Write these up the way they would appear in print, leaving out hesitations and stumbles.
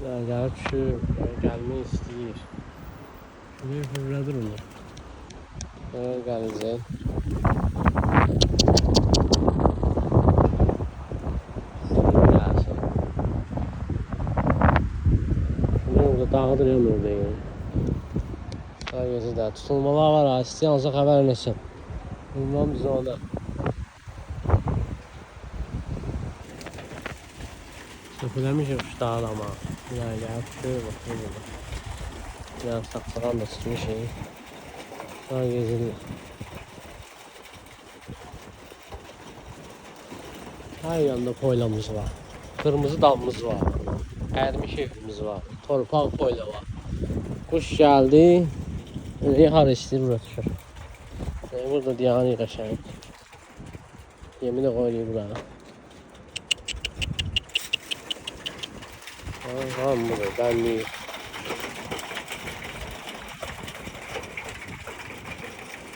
Gəlib düşür, gəlmək istəyir. Bir fırladır onu. Gələcək. Gəlsin. Bunu burada dağıdır ya burada yəni. Sağ gözü də tutulmalar var ha, istəyənsə xəbər eləsin. Bilməm biz ona. Söküləmişik şu dağda ama. Yani gəlib düşür, baxır burada. Yani saxsağan da çıxmışıq. Sağ gezilir. Her yanda poylamız var. Kırmızı damımız var. Ərmiş evimiz var. Torpaq poyla var. Kuş geldi. Har istəyir bura düşür. Burada diyanı qəşəng. Yemi də qoyulur bura. Tamam burada benliği.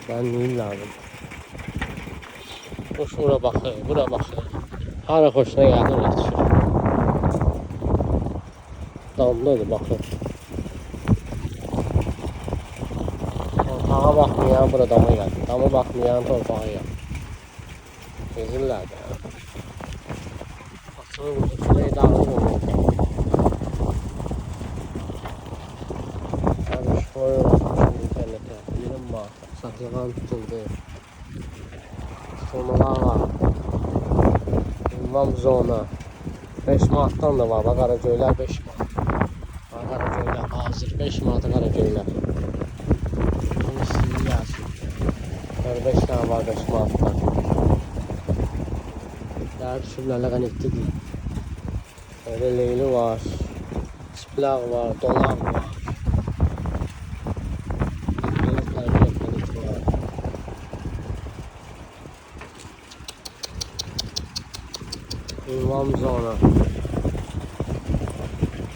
Benliğim lazım. Kuş bura bakır, bura bakır. Hara hoşuna geldi oraya düşür. Damladır bakır. Torpağa bakmayan bura dama geldi. Dama bakmayan torpağa geldi. Gezirler de ya. Baksana burada şurayı dağılmıyor. Yani şu koyu bakmışım internete. Bilim var. Saklanan tutuldu. Tutulmalar var. Ünvan zona. 5 manattan da var. Bak Qaragöylər 5 manat. Bak Qaragöylər hazır 5 manata Qaragöylər. Bunu istəyir gəlsin. 5 tane var 5 manatdan. Gəlib düşüblərlə qənətlidir. Öyle leyli var. Çıplaq var, dolaq var. Ünvan zona.